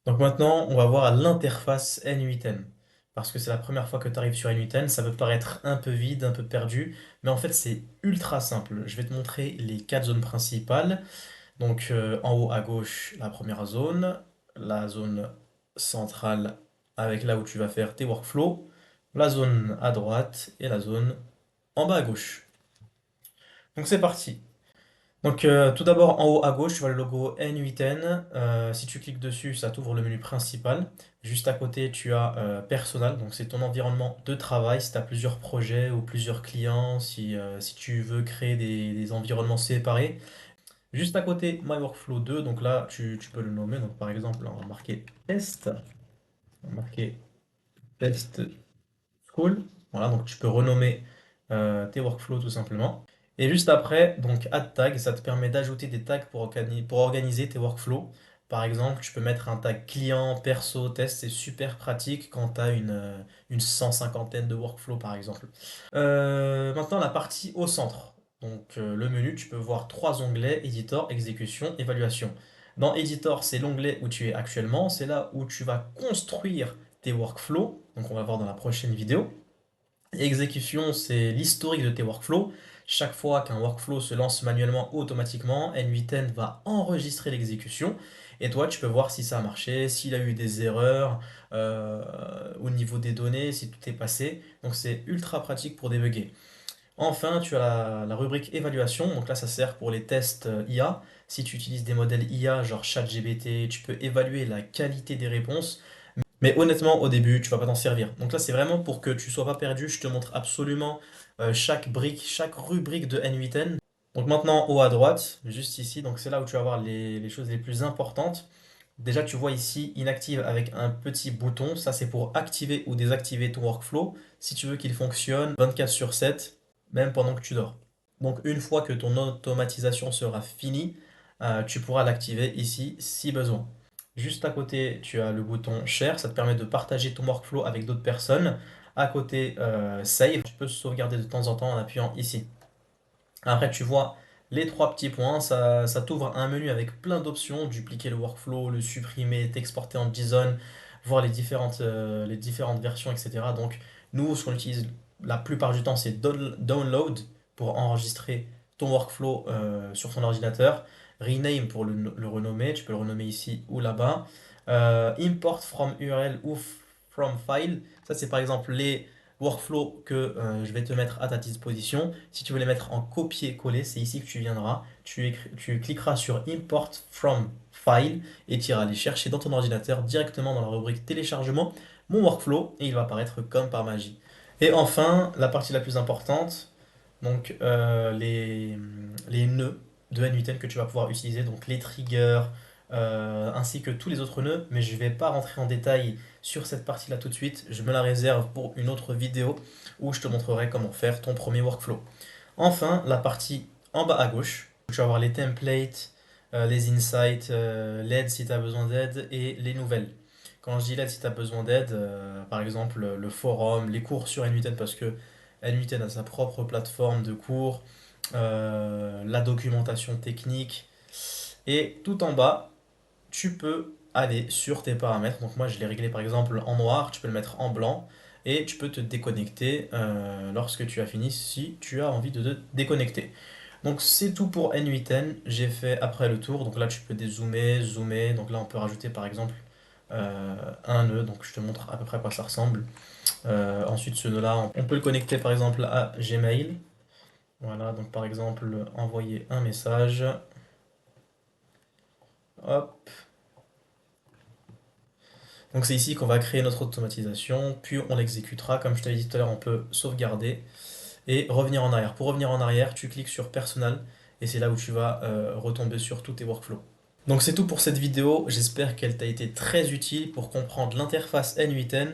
Donc maintenant, on va voir l'interface N8N. Parce que c'est la première fois que tu arrives sur N8N, ça peut paraître un peu vide, un peu perdu, mais en fait c'est ultra simple. Je vais te montrer les quatre zones principales. Donc en haut à gauche, la première zone, la zone centrale avec là où tu vas faire tes workflows, la zone à droite et la zone en bas à gauche. Donc c'est parti. Donc tout d'abord en haut à gauche, tu vois le logo N8N. Si tu cliques dessus, ça t'ouvre le menu principal. Juste à côté, tu as Personal, donc c'est ton environnement de travail. Si tu as plusieurs projets ou plusieurs clients, si tu veux créer des environnements séparés. Juste à côté, My Workflow 2, donc là tu peux le nommer. Donc par exemple, on va marquer Test, on va marquer Test School. Voilà, donc tu peux renommer tes workflows tout simplement. Et juste après, donc Add Tag, ça te permet d'ajouter des tags pour organiser tes workflows. Par exemple, tu peux mettre un tag client, perso, test, c'est super pratique quand tu as une 150aine de workflows par exemple. Maintenant, la partie au centre. Donc le menu, tu peux voir trois onglets, Editor, Exécution, Évaluation. Dans Editor, c'est l'onglet où tu es actuellement, c'est là où tu vas construire tes workflows. Donc on va voir dans la prochaine vidéo. Exécution, c'est l'historique de tes workflows. Chaque fois qu'un workflow se lance manuellement ou automatiquement, N8N va enregistrer l'exécution. Et toi, tu peux voir si ça a marché, s'il a eu des erreurs au niveau des données, si tout est passé. Donc c'est ultra pratique pour débugger. Enfin, tu as la rubrique évaluation. Donc là, ça sert pour les tests IA. Si tu utilises des modèles IA, genre ChatGPT, tu peux évaluer la qualité des réponses. Mais honnêtement, au début, tu vas pas t'en servir. Donc là, c'est vraiment pour que tu sois pas perdu. Je te montre absolument chaque brique, chaque rubrique de N8N. Donc maintenant, haut à droite, juste ici, donc c'est là où tu vas voir les choses les plus importantes. Déjà, tu vois ici inactive avec un petit bouton. Ça, c'est pour activer ou désactiver ton workflow. Si tu veux qu'il fonctionne 24 sur 7, même pendant que tu dors. Donc une fois que ton automatisation sera finie, tu pourras l'activer ici si besoin. Juste à côté, tu as le bouton Share, ça te permet de partager ton workflow avec d'autres personnes. À côté, Save, tu peux sauvegarder de temps en temps en appuyant ici. Après, tu vois les trois petits points, ça t'ouvre un menu avec plein d'options, dupliquer le workflow, le supprimer, t'exporter en JSON, voir les différentes versions, etc. Donc, nous, ce qu'on utilise la plupart du temps, c'est Download pour enregistrer ton workflow sur ton ordinateur, Rename pour le renommer, tu peux le renommer ici ou là-bas, Import from URL ou from file, ça c'est par exemple les workflow que je vais te mettre à ta disposition. Si tu veux les mettre en copier-coller, c'est ici que tu viendras. Tu cliqueras sur Import from File et tu iras les chercher dans ton ordinateur directement dans la rubrique téléchargement, mon workflow, et il va apparaître comme par magie. Et enfin, la partie la plus importante, donc les nœuds de N8N que tu vas pouvoir utiliser, donc les triggers, ainsi que tous les autres nœuds, mais je ne vais pas rentrer en détail sur cette partie-là tout de suite. Je me la réserve pour une autre vidéo où je te montrerai comment faire ton premier workflow. Enfin, la partie en bas à gauche, tu vas avoir les templates, les insights, l'aide si tu as besoin d'aide et les nouvelles. Quand je dis l'aide si tu as besoin d'aide, par exemple le forum, les cours sur N8N parce que N8N a sa propre plateforme de cours, la documentation technique et tout en bas, tu peux aller sur tes paramètres. Donc moi, je l'ai réglé par exemple en noir, tu peux le mettre en blanc et tu peux te déconnecter lorsque tu as fini si tu as envie de te déconnecter. Donc c'est tout pour N8N. J'ai fait après le tour. Donc là, tu peux dézoomer, zoomer. Donc là, on peut rajouter par exemple un nœud. Donc je te montre à peu près à quoi ça ressemble. Ensuite, ce nœud-là, on peut le connecter par exemple à Gmail. Voilà, donc par exemple, envoyer un message. Hop. Donc c'est ici qu'on va créer notre automatisation, puis on l'exécutera. Comme je t'avais dit tout à l'heure, on peut sauvegarder et revenir en arrière. Pour revenir en arrière, tu cliques sur Personal et c'est là où tu vas retomber sur tous tes workflows. Donc c'est tout pour cette vidéo, j'espère qu'elle t'a été très utile pour comprendre l'interface N8N.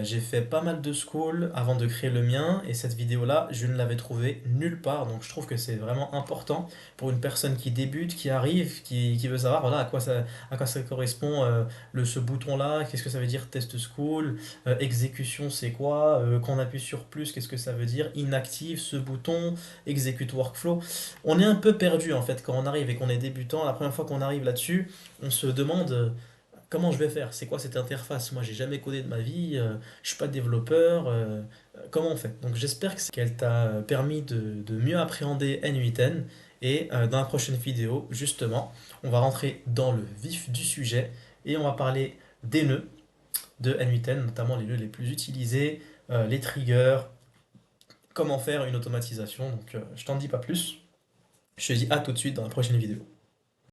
J'ai fait pas mal de school avant de créer le mien et cette vidéo-là, je ne l'avais trouvée nulle part. Donc je trouve que c'est vraiment important pour une personne qui débute, qui arrive, qui veut savoir voilà, à quoi ça correspond ce bouton-là, qu'est-ce que ça veut dire test school, exécution c'est quoi, quand on appuie sur plus, qu'est-ce que ça veut dire, inactive ce bouton, execute workflow. On est un peu perdu en fait quand on arrive et qu'on est débutant. La première fois qu'on arrive là-dessus, on se demande comment je vais faire? C'est quoi cette interface? Moi, j'ai jamais codé de ma vie, je suis pas développeur, comment on fait? Donc j'espère qu'elle t'a permis de mieux appréhender N8N et dans la prochaine vidéo, justement, on va rentrer dans le vif du sujet et on va parler des nœuds de N8N, notamment les nœuds les plus utilisés, les triggers, comment faire une automatisation. Donc je t'en dis pas plus. Je te dis à tout de suite dans la prochaine vidéo.